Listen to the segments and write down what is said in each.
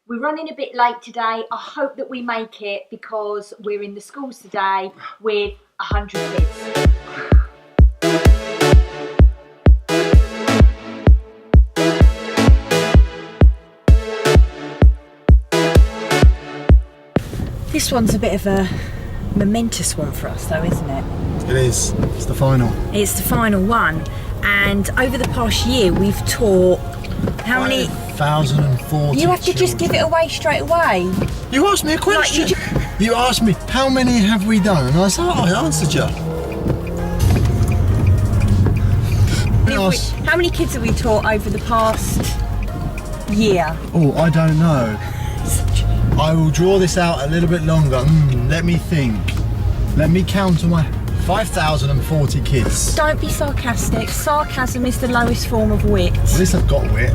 We're running a bit late today. I hope that we make it because we're in the schools today with 100 kids. This one's a bit of a momentous one for us though, isn't it? It is. It's the final. It's the final one. And over the past year we've taught how many? 1,040 You have to children. just give it away straight away. You asked me a question. Like you asked me, how many have we done? And I said, oh, I answered you. How many kids have we taught over the past year? Oh, I don't know. I will draw this out a little bit longer. Let me think. Let me count on my 5,040 kids. Don't be sarcastic. Sarcasm is the lowest form of wit. At least I've got wit.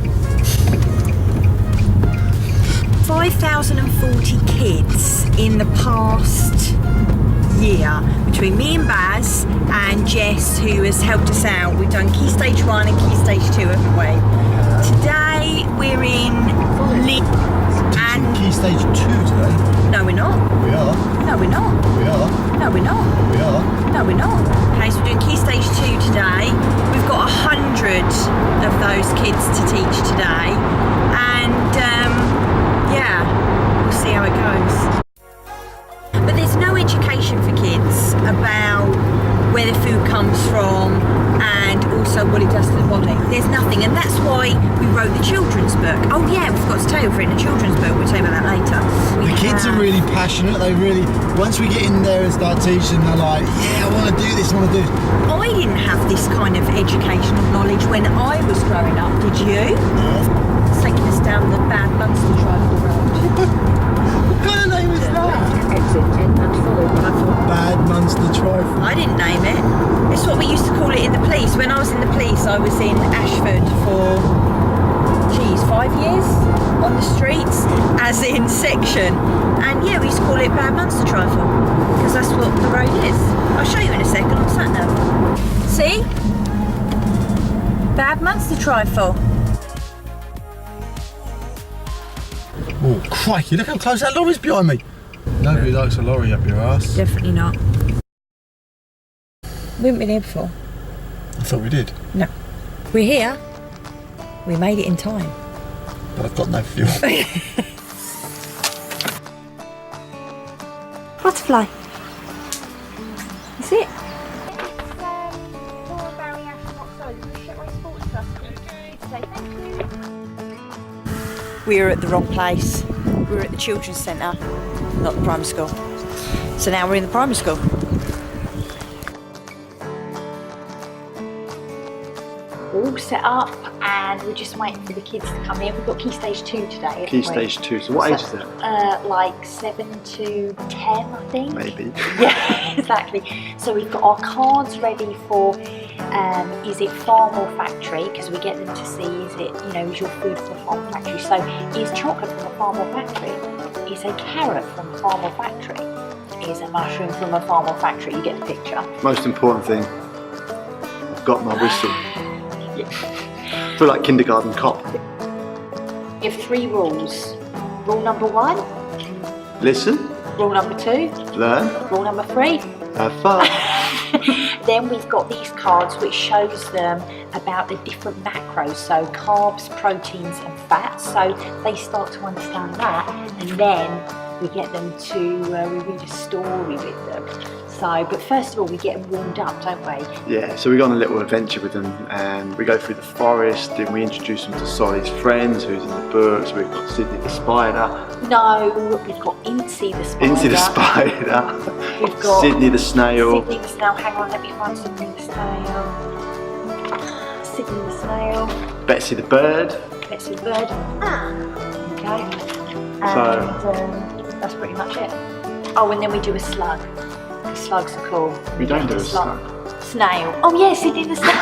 5,040 kids in the past year between me and Baz and Jess, who has helped us out. We've done Key Stage 1 and Key Stage 2, haven't we? Today we're in Key Stage 2 today? No, we're not. We are. No, we're not. We are. No, we're not. We are. No, we're not. Okay, so we're doing Key Stage 2 today. We've got 100 of those kids to teach today. And yeah, we'll see how it goes. But there's no education for kids about where the food comes from and also what it does to the body. There's nothing, and that's why we wrote the children's book. Oh yeah, we've got to tell you, we've written a children's book. We'll tell you about that later. The kids are really passionate. They really, once we get in there and start teaching, they're like, yeah, I want to do this, I want to do this. I didn't have this kind of educational knowledge when I was growing up, did you? Yeah. It's taking us down the bad Munster Tribal Road. What kind of name is that? Exit 10 and follow Bad Munster Trifle. I didn't name it. It's what we used to call it in the police. When I was in the police, I was in Ashford for, 5 years on the streets, as in section. And yeah, we used to call it Bad Munster Trifle, because that's what the road is. I'll show you in a second on sat nav. See? Bad Munster Trifle. Oh, crikey, look how close that lorry's behind me. Nobody likes a lorry up your ass. Definitely not. We haven't been here before. I thought we did. No. We're here. We made it in time. But I've got no fuel. Butterfly. Is it? We were at the wrong place. We were at the children's centre, not the primary school. So now we're in the primary school. We're all set up and we're just waiting for the kids to come in. We've got Key Stage 2 today. Key Stage 2, so what age is that? Like 7 to 10, I think. Maybe. Yeah, exactly. So we've got our cards ready for, is it farm or factory? Because we get them to see, is it, is your food from a farm or factory? So is chocolate from a farm or factory? Is a carrot from a farm or factory? Is a mushroom from a farm or factory? You get the picture. Most important thing, I've got my whistle. I feel like kindergarten cop. You have 3 rules. Rule number 1. Listen. Rule number 2. Learn. Rule number 3. Have fun. Then we've got these cards which shows them about the different macros, so carbs, proteins and fats, so they start to understand that, and then we get them to, we read a story with them. So, but first of all we get them warmed up, don't we? Yeah, so we go on a little adventure with them and we go through the forest and we introduce them to Solly's friends who's in the books. We've got Sydney the spider. No, we've got Incy the spider. Incy the spider. We've got Sydney the snail. Sydney the snail, hang on, let me find Sydney the snail. Sydney the snail. Betsy the bird. Betsy the bird. Okay. And that's pretty much it. Oh, and then we do a slug. The slugs are cool. We don't do a slug. Snail. Oh yes, he did the snail.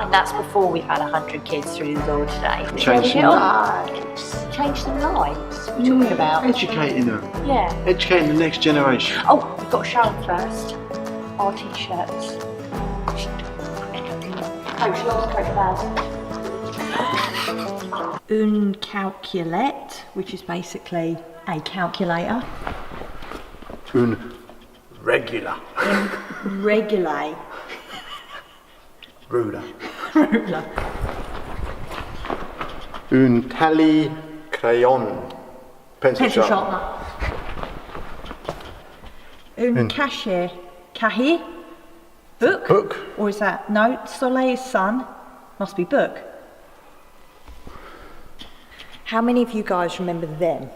And that's before we've had 100 kids through the door today. Change some lives. Change some lives. What are you talking about? Educating them. Yeah. Educating the next generation. Oh, we've got to show them first. Our t-shirts. Coach Loz, Coach Baz. une calculette, which is basically a calculator. Un regular. Regulate. Ruler. Ruler. Un tally crayon. Pencil sharpener. Un cahier. Cahier? Book? Book. Or is that, no, soleil is sun. Must be book. How many of you guys remember them?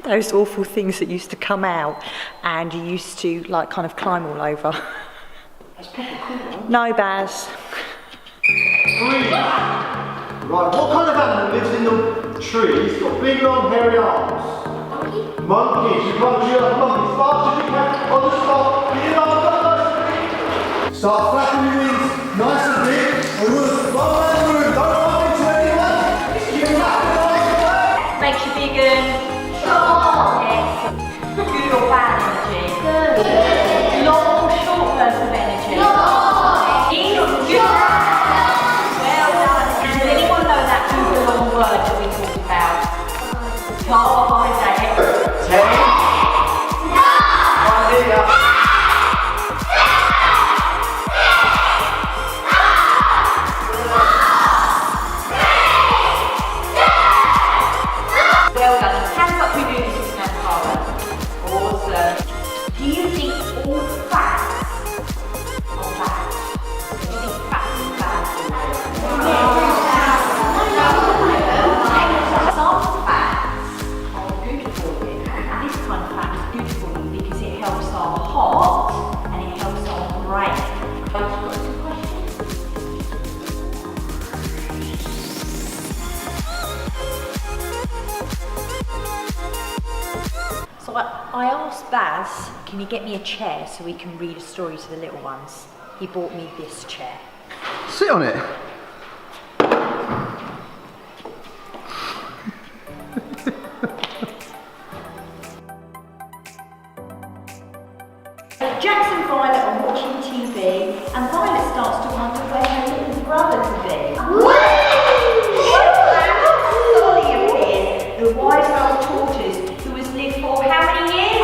Those awful things that used to come out and you used to like kind of climb all over. That's proper cool. No, Baz. Right, what kind of animal lives in the trees, got big long hairy arms? Monkeys. You can't do like monkeys. Fast as you can, on the spot, get it on, start flapping your wings, nice and big, and we'll run around the room, don't bump into anyone, keep flapping on. Makes you vegan. Sure. Yes. Good or bad energy? Good. Long or short burst of energy? Long. Good. Well done. And does anyone know that super long word that we talked about? Carbohydrate. 10. No. Well done. Hands up, we do this in Nankara. Awesome. Do you think all facts are bad? Do you think facts are bad? Some facts are good for you. And this kind of fact is good for you because it helps our heart and it helps our brain. So I asked Baz, can you get me a chair so we can read a story to the little ones? He bought me this chair. Sit on it. Jax and Violet are watching TV and Violet starts to wonder where her little brother could be. Solly appears, the wise old tortoise who has lived for how many years?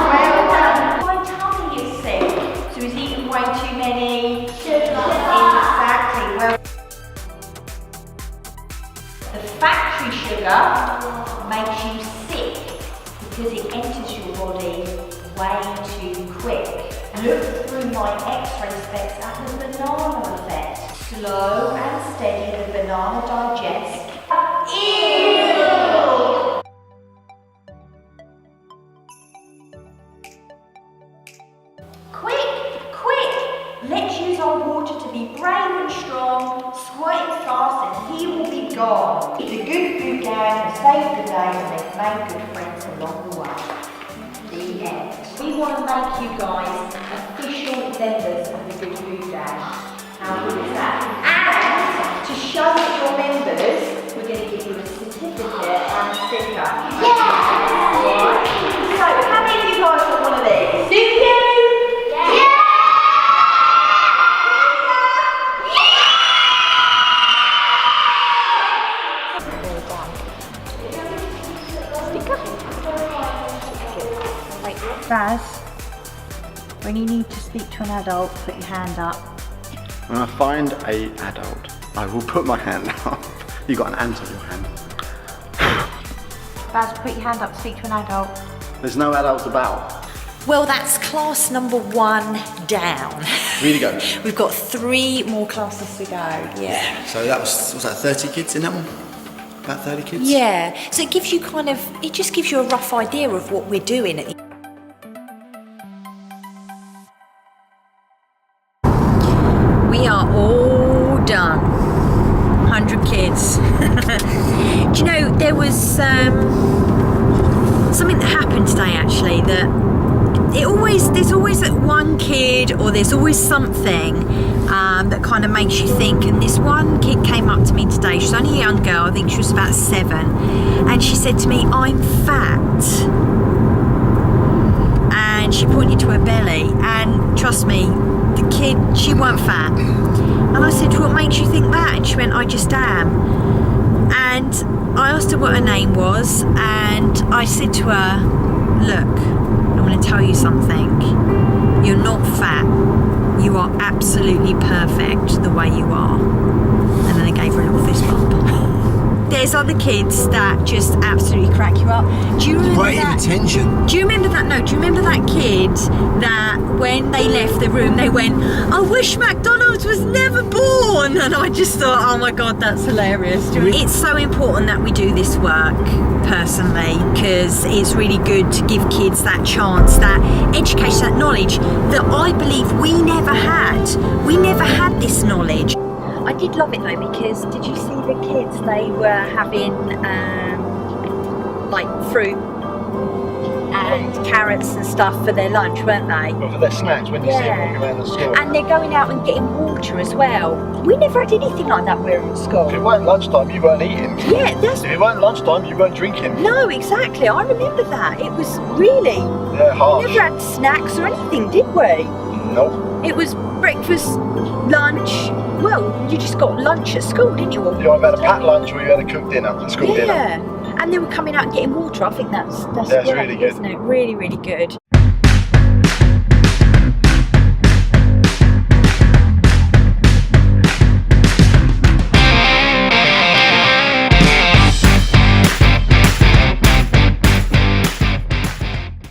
Well done. My tummy is sick, so he's eaten way too many sugar. Exactly. Well, the factory sugar makes you sick because it enters your body way too quick. Look through my X-ray specs at the banana effect. Slow and steady, the banana digests. Ew! Quick! Let's use our water to be brave and strong, squirting fast and he will be gone. It's a good food gang, save the day and they've made good friends along the way. The end. We want to make you guys official members of the Good Food Gang. How good is that? And to show that you're members, we're going to give you a certificate and a sticker. Yeah! Right. So, how many of you guys want one of these? Do you? Yeah! Baz, when you need to speak to an adult, put your hand up. When I find an adult, I will put my hand up. You got an ant on your hand. Baz, put your hand up to speak to an adult. There's no adults about. Well, that's class number 1 down. Really go. We've got 3 more classes to go. Yeah. So that was that 30 kids in that one? About 30 kids? Yeah. So it gives you it just gives you a rough idea of what we're doing at the We are all done. 100 kids. Do you know, there was something that happened today actually that there's always that one kid or there's always something that kind of makes you think. And this one kid came up to me today, she's only a young girl, I think she was about 7, and she said to me, I'm fat. And she pointed to her belly, and trust me, the kid, she weren't fat. And I said, what makes you think that? And she went, I just am. And I asked her what her name was, and I said to her, look, I'm going to tell you something. You're not fat. You are absolutely perfect the way you are. And then I gave her a little fist bump. There's other kids that just absolutely crack you up. Do you remember that? Attention. Do you remember that? No, do you remember that kid that when they left the room they went, I wish McDonald's was never born? And I just thought, oh my God, that's hilarious. It's so important that we do this work personally, because it's really good to give kids that chance, that education, that knowledge that I believe we never had. We never had this knowledge. I did love it though, because did you see the kids? They were having like fruit and carrots and stuff for their lunch, weren't they? Well, for their snacks when you see them walking around the school. And they're going out and getting water as well. We never had anything like that when we were at school. If it weren't lunchtime, you weren't eating. Yeah, that's... If it weren't lunchtime, you weren't drinking. No, exactly. I remember that. It was really... Yeah, harsh. We never had snacks or anything, did we? Nope. It was breakfast, lunch. Well, you just got lunch at school, didn't you? You either had a packed lunch or you had a cooked dinner, a school dinner. Yeah, and they were coming out and getting water. I think that's That's great, really good. isn't it? Really, really good.